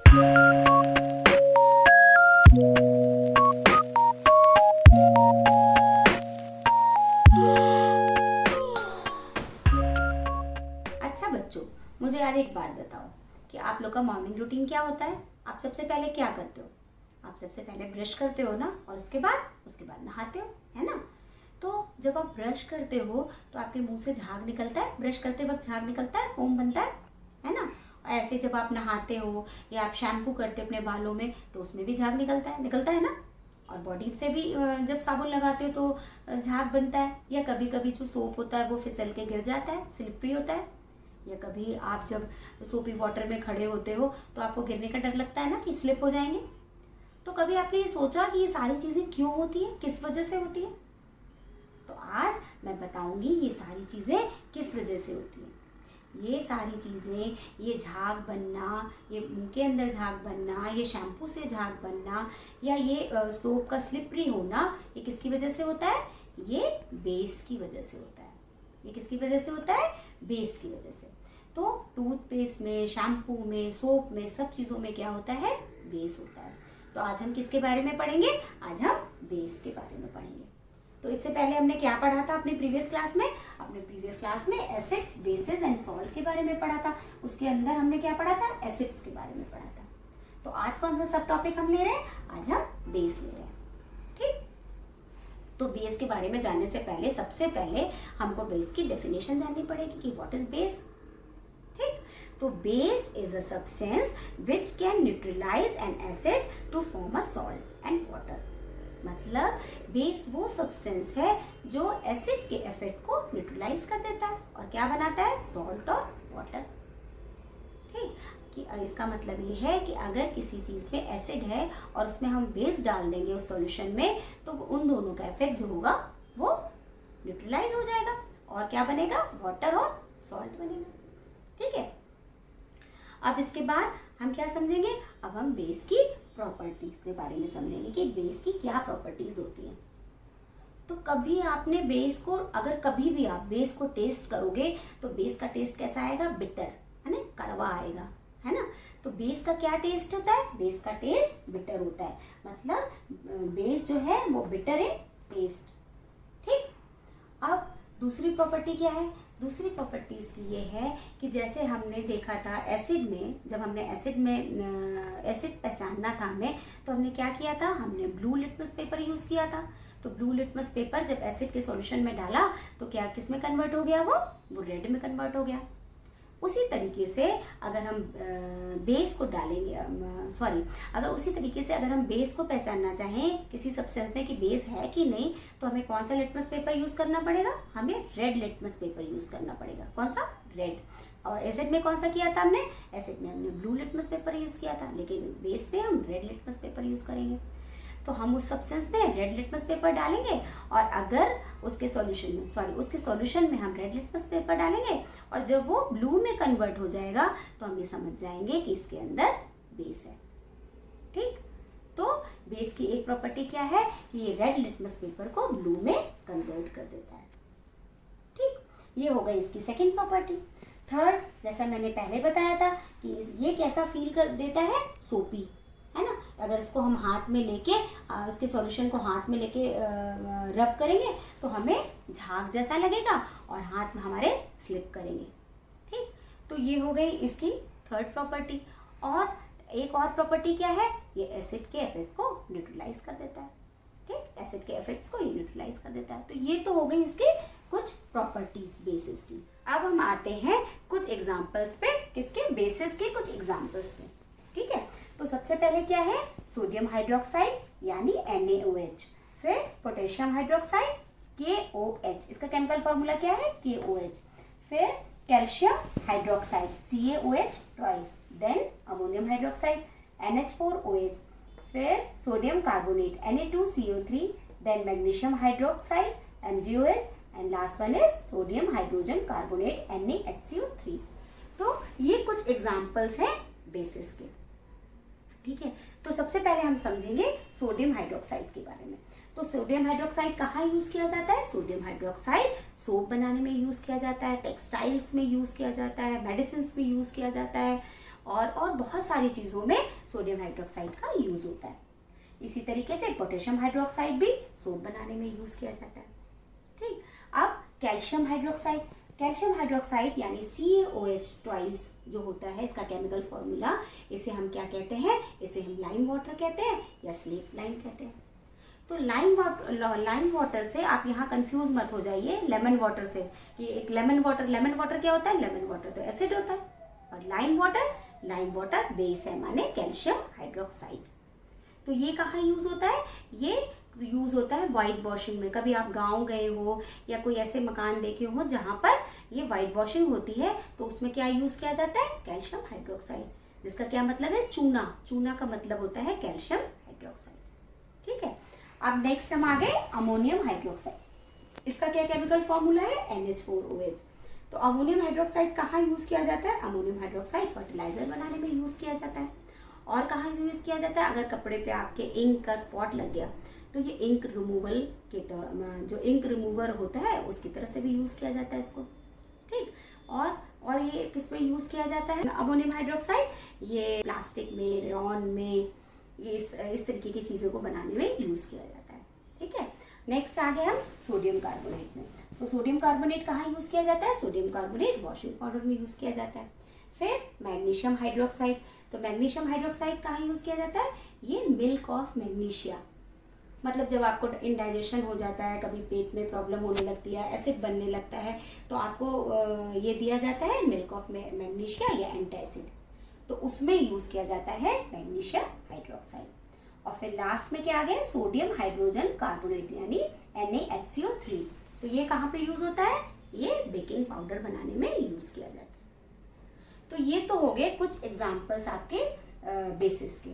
अच्छा बच्चों, मुझे आज एक बात बताओ कि आप लोग का मॉर्निंग रूटीन क्या होता है। आप सबसे पहले क्या करते हो? आप सबसे पहले ब्रश करते हो ना, और उसके बाद नहाते हो, है ना। तो जब आप ब्रश करते हो तो आपके मुंह से झाग निकलता है, ब्रश करते वक्त झाग निकलता है, फोम बनता है ना। ऐसे जब आप नहाते हो या आप शैम्पू करते हो अपने बालों में तो उसमें भी झाग निकलता है ना। और बॉडी से भी जब साबुन लगाते हो तो झाग बनता है। या कभी कभी जो सोप होता है वो फिसल के गिर जाता है, स्लिपरी होता है। या कभी आप जब सोपी वाटर में खड़े होते हो तो आपको गिरने का डर लगता है ना कि स्लिप हो जाएंगे। तो कभी आपने ये सोचा कि ये सारी चीज़ें क्यों होती है, किस वजह से होती है? तो आज मैं बताऊंगी ये सारी चीज़ें किस वजह से होती हैं। ये सारी चीज़ें, ये झाग बनना, ये मुंह के अंदर झाग बनना, ये शैम्पू से झाग बनना, या ये सोप का स्लिपरी होना, ये किसकी वजह से होता है? ये बेस की वजह से होता है। ये किसकी वजह से होता है? बेस की वजह से। तो टूथपेस्ट में, शैम्पू में, सोप में, सब चीज़ों में क्या होता है? बेस होता है। तो आज हम किसके बारे में पढ़ेंगे? आज हम बेस के बारे में पढ़ेंगे। तो इससे पहले हमने क्या पढ़ा था अपने प्रीवियस क्लास में? अपने प्रीवियस क्लास में एसिड्स, बेसिस एंड सॉल्ट के बारे में पढ़ा था। उसके अंदर हमने क्या पढ़ा था? एसिड्स के बारे में पढ़ा था। तो आज कौन सा सब टॉपिक हम ले रहे हैं? आज हम बेस ले रहे हैं। ठीक, तो बेस के बारे में जानने से पहले सबसे पहले हमको बेस की डेफिनेशन जाननी पड़ेगी कि व्हाट इज बेस। ठीक, तो base is a substance which can neutralise an acid to form a salt and water. मतलब बेस वो सब्सटेंस है जो एसिड के इफेक्ट को न्यूट्रलाइज कर देता है और क्या बनाता है? सॉल्ट और वाटर। ठीक, कि इसका मतलब ये है कि अगर किसी चीज़ में एसिड है और उसमें हम बेस डाल देंगे उस सॉल्यूशन में तो उन दोनों का इफेक्ट जो होगा वो न्यूट्रलाइज हो जाएगा और क्या बनेगा? वाटर और सॉल्ट बनेगा। ठीक है, अब इसके बाद हम क्या समझेंगे? अब हम बेस की प्रॉपर्टीज के बारे में समझेंगे कि बेस की क्या प्रॉपर्टीज होती हैं। तो कभी आपने बेस को, अगर कभी भी आप बेस को टेस्ट करोगे तो बेस का टेस्ट कैसा आएगा? बिटर, है ना, कड़वा आएगा, है ना। तो बेस का क्या टेस्ट होता है? बेस का टेस्ट बिटर होता है। मतलब बेस जो है वो बिटर इन टेस्ट। ठीक, अब दूसरी प्रॉपर्टी क्या है? दूसरी प्रॉपर्टी इसकी ये है कि जैसे हमने देखा था एसिड में, जब हमने एसिड पहचानना था हमें, तो हमने क्या किया था? हमने ब्लू लिटमस पेपर यूज़ किया था। तो ब्लू लिटमस पेपर जब एसिड के सॉल्यूशन में डाला तो क्या किस में कन्वर्ट हो गया? वो रेड में कन्वर्ट हो गया। उसी तरीके से अगर हम बेस को डालेंगे, अगर उसी तरीके से अगर हम बेस को पहचानना चाहें किसी सब्सटेंस में कि बेस है कि नहीं, तो हमें कौन सा लिटमस पेपर यूज़ करना पड़ेगा? हमें रेड लिटमस पेपर यूज़ करना पड़ेगा। कौन सा? रेड। और एसिड में कौन सा किया था हमने? एसिड में हमने ब्लू लिटमस पेपर यूज़ किया था, लेकिन बेस पे हम रेड लिटमस पेपर यूज़ करेंगे। तो हम उस सब्सटेंस में रेड लिटमस पेपर डालेंगे और अगर उसके सॉल्यूशन में हम रेड लिटमस पेपर डालेंगे और जब वो ब्लू में कन्वर्ट हो जाएगा तो हम ये समझ जाएंगे कि इसके अंदर बेस है। ठीक, तो बेस की एक प्रॉपर्टी क्या है कि ये रेड लिटमस पेपर को ब्लू में कन्वर्ट कर देता है। ठीक, ये हो गई इसकी सेकेंड प्रॉपर्टी। थर्ड, जैसा मैंने पहले बताया था कि ये कैसा फील कर देता है? सोपी, है ना। अगर इसको हम हाथ में लेके उसके सॉल्यूशन को हाथ में लेके रब करेंगे तो हमें झाग जैसा लगेगा और हाथ में हमारे स्लिप करेंगे। ठीक, तो ये हो गई इसकी थर्ड प्रॉपर्टी। और एक और प्रॉपर्टी क्या है? ये एसिड के इफेक्ट को न्यूट्रलाइज कर देता है। ठीक, एसिड के इफेक्ट्स को ये न्यूट्रलाइज कर देता है। तो ये तो हो गई इसकी कुछ प्रॉपर्टीज बेसिस की। अब हम आते हैं कुछ एग्जाम्पल्स पे, किसके? बेसिस के कुछ एग्जाम्पल्स पे। ठीक है, तो सबसे पहले क्या है? सोडियम हाइड्रोक्साइड यानी NaOH, फिर पोटेशियम हाइड्रोक्साइड KOH, इसका केमिकल फॉर्मूला क्या है? KOH, फिर calcium hydroxide CaOH twice, then ammonium hydroxide NH4OH, फिर sodium carbonate Na2CO3, then magnesium hydroxide MgOH and last one is sodium hydrogen carbonate NaHCO3। तो ये कुछ एग्जाम्पल्स हैं बेसिस के। ठीक है, तो सबसे पहले हम समझेंगे सोडियम हाइड्रोक्साइड के बारे में। तो सोडियम हाइड्रोक्साइड कहाँ यूज़ किया जाता है? सोडियम हाइड्रोक्साइड सोप बनाने में यूज़ किया जाता है, टेक्सटाइल्स में यूज़ किया जाता है, मेडिसिन में यूज़ किया जाता है और बहुत सारी चीज़ों में सोडियम हाइड्रोक्साइड का यूज़ होता है। इसी तरीके से पोटेशियम हाइड्रोक्साइड भी सोप बनाने में यूज़ किया जाता है। ठीक, अब कैल्शियम हाइड्रोक्साइड यानी CaOH ट्वाइस जो होता है, इसका केमिकल फॉर्मूला, इसे हम क्या कहते हैं, इसे हम लाइम वाटर कहते हैं या स्लेट लाइम कहते हैं। तो लाइम वाटर से आप यहाँ कंफ्यूज मत हो जाइए लेमन वाटर से, कि एक लेमन वाटर क्या होता है, लेमन वाटर तो एसिड होता है, और लाइम वाटर बेस है, माने कैल्शियम हाइड्रोक्साइड। तो ये कहाँ यूज होता है, ये यूज होता है वाइट वॉशिंग में। कभी आप गांव गए हो या कोई ऐसे मकान देखे हो जहाँ पर ये वाइट वॉशिंग होती है, तो उसमें क्या यूज किया जाता है, कैल्शियम हाइड्रोक्साइड, जिसका क्या मतलब है, चूना का मतलब होता है कैल्शियम हाइड्रोक्साइड। ठीक है, अब नेक्स्ट हम आ गए अमोनियम हाइड्रोक्साइड। इसका क्या केमिकल फॉर्मूला है, NH4OH। तो अमोनियम हाइड्रोक्साइड कहाँ यूज किया जाता है, अमोनियम हाइड्रोक्साइड फर्टिलाइजर बनाने में यूज किया जाता है। और कहाँ यूज किया जाता है, अगर कपड़े पे आपके इंक का स्पॉट लग गया तो ये इंक रिमूवल के दौरान, जो इंक रिमूवर होता है उसकी तरह से भी यूज किया जाता है इसको। ठीक, और ये किस में यूज किया जाता है अमोनियम हाइड्रोक्साइड, ये प्लास्टिक में, रेयॉन में, ये इस तरीके की चीज़ों को बनाने में यूज किया जाता है। ठीक है, नेक्स्ट आ गए हम सोडियम कार्बोनेट में। तो सोडियम कार्बोनेट कहाँ यूज किया जाता है, सोडियम कार्बोनेट वॉशिंग पाउडर में यूज किया जाता है। फिर मैग्नीशियम हाइड्रोक्साइड, तो मैग्नीशियम हाइड्रोक्साइड कहाँ यूज किया जाता है, ये मिल्क ऑफ मैग्नीशिया, मतलब जब आपको इनडाइजेशन हो जाता है, कभी पेट में प्रॉब्लम होने लगती है, एसिड बनने लगता है, तो आपको ये दिया जाता है मिल्क ऑफ मैग्नीशिया या एंटासिड, तो उसमें यूज किया जाता है मैग्नीशियम हाइड्रोक्साइड। और फिर लास्ट में क्या आ गया, सोडियम हाइड्रोजन कार्बोनेट यानी NaHCO3। तो ये कहाँ पे यूज होता है, ये बेकिंग पाउडर बनाने में यूज किया जाता है। तो ये तो हो गए कुछ एग्जाम्पल्स आपके बेसिस के।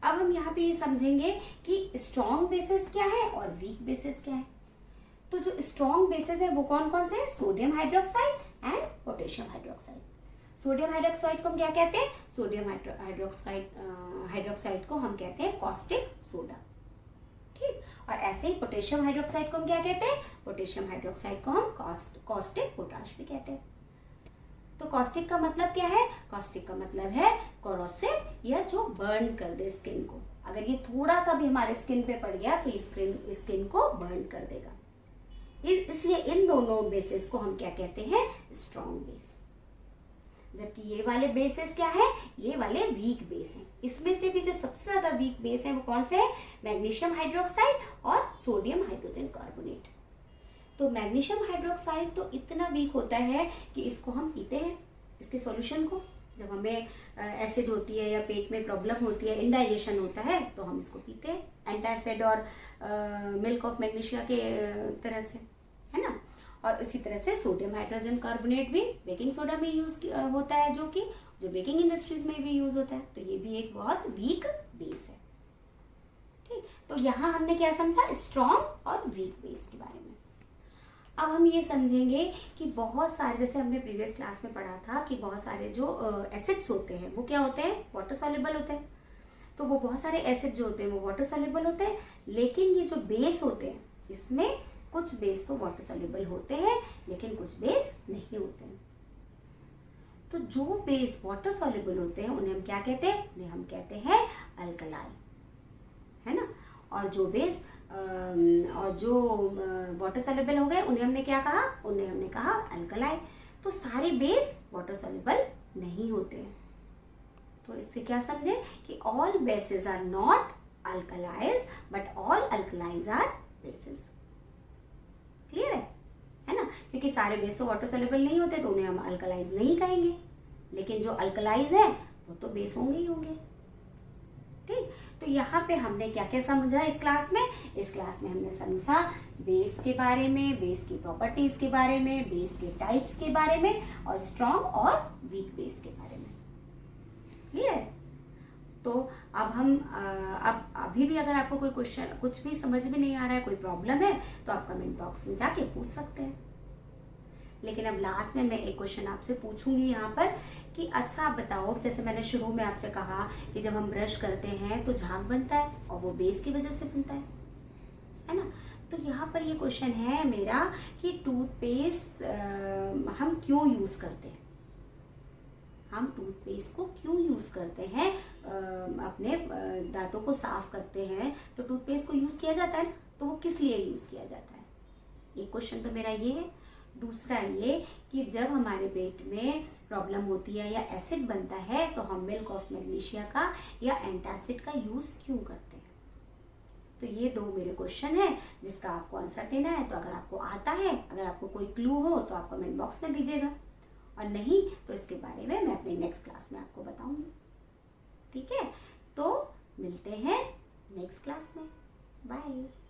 अब हम यहाँ पे ये समझेंगे कि स्ट्रॉन्ग बेसिस क्या है और वीक बेसिस क्या है। तो जो स्ट्रॉन्ग बेसिस है वो कौन कौन से है, sodium hydroxide and potassium hydroxide. Sodium hydroxide को हम क्या कहते हैं, सोडियम हाइड्रोक्साइड को हम कहते हैं कॉस्टिक सोडा। ठीक, और ऐसे ही पोटेशियम हाइड्रोक्साइड को हम क्या कहते हैं, पोटेशियम हाइड्रोक्साइड को हम कॉस्टिक पोटाश भी कहते हैं। तो कॉस्टिक का मतलब क्या है, कॉस्टिक का मतलब है कोरोसिव, या जो बर्न कर दे स्किन को। अगर ये थोड़ा सा भी हमारे स्किन पे पड़ गया तो ये स्किन को बर्न कर देगा। इसलिए इन दोनों बेसिस को हम क्या कहते हैं, स्ट्रॉन्ग बेस। जबकि ये वाले बेसिस क्या है, ये वाले वीक बेस हैं। इसमें से भी जो सबसे ज्यादा वीक बेस है वो कौन से है, मैग्नीशियम हाइड्रोक्साइड और सोडियम हाइड्रोजन कार्बोनेट। तो मैग्नीशियम हाइड्रोक्साइड तो इतना वीक होता है कि इसको हम पीते हैं, इसके सॉल्यूशन को, जब हमें एसिड होती है या पेट में प्रॉब्लम होती है, इनडाइजेशन होता है, तो हम इसको पीते हैं एंटासिड और मिल्क ऑफ मैग्नीशिया के तरह से, है ना। और इसी तरह से सोडियम हाइड्रोजन कार्बोनेट भी बेकिंग सोडा में यूज होता है, जो बेकिंग इंडस्ट्रीज में भी यूज होता है। तो ये भी एक बहुत वीक बेस है। ठीक, तो यहाँ हमने क्या समझा, स्ट्रॉन्ग और वीक बेस के बारे में। अब हम ये समझेंगे कि बहुत सारे, जैसे हमने प्रीवियस क्लास में पढ़ा था कि बहुत सारे जो एसिड्स होते हैं वो क्या होते हैं, वाटर सॉल्युबल होते हैं। तो वो बहुत सारे एसिड जो होते हैं वो वाटर सॉल्युबल होते हैं, लेकिन ये जो बेस होते हैं इसमें कुछ बेस तो वाटर सॉल्युबल होते हैं लेकिन कुछ बेस नहीं होते हैं। तो जो बेस वाटर सॉल्युबल होते हैं उन्हें हम क्या कहते हैं, उन्हें हम कहते हैं अल्कलाई, है ना। और जो बेस और जो वाटर सॉल्युबल हो गए उन्हें हमने क्या कहा, उन्हें हमने कहा अल्कलाई। तो सारे बेस वाटर सॉल्युबल नहीं होते हैं। तो इससे क्या समझे कि all bases are not alkalis but all alkalis are bases. Clear है ना, क्योंकि सारे बेस तो वाटर सॉल्युबल नहीं होते तो उन्हें हम अल्कलाइज नहीं कहेंगे, लेकिन जो अल्कलाइज है वो तो बेस होंगे ही होंगे। ठीक, तो यहाँ पे हमने क्या क्या समझा इस क्लास में, इस क्लास में हमने समझा बेस के बारे में, बेस की प्रॉपर्टीज के बारे में, बेस के टाइप्स के बारे में, और स्ट्रॉन्ग और वीक बेस के बारे में। क्लियर है। तो अब हम अब अभी भी अगर आपको कोई क्वेश्चन, कुछ भी समझ में नहीं आ रहा है, कोई प्रॉब्लम है, तो आप कमेंट बॉक्स में जाके पूछ सकते हैं। लेकिन अब लास्ट में मैं एक क्वेश्चन आपसे पूछूंगी यहाँ पर कि अच्छा आप बताओ, जैसे मैंने शुरू में आपसे कहा कि जब हम ब्रश करते हैं तो झाग बनता है और वो बेस की वजह से बनता है ना। तो यहाँ पर ये क्वेश्चन है मेरा कि टूथपेस्ट हम क्यों यूज़ करते हैं। हम टूथपेस्ट को क्यों यूज़ करते हैं, अपने दांतों को साफ करते हैं तो टूथपेस्ट को यूज़ किया जाता है ना, तो वो किस लिए यूज़ किया जाता है। एक क्वेश्चन तो मेरा ये है। दूसरा ये कि जब हमारे पेट में प्रॉब्लम होती है या एसिड बनता है तो हम मिल्क ऑफ मैग्नीशिया का या एंटासिड का यूज़ क्यों करते हैं। तो ये 2 मेरे क्वेश्चन है जिसका आपको आंसर देना है। तो अगर आपको आता है, अगर आपको कोई क्लू हो तो आप कमेंट बॉक्स में दीजिएगा, और नहीं तो इसके बारे में मैं अपनी नेक्स्ट क्लास में आपको बताऊंगी। ठीक है, तो मिलते हैं नेक्स्ट क्लास में। बाय।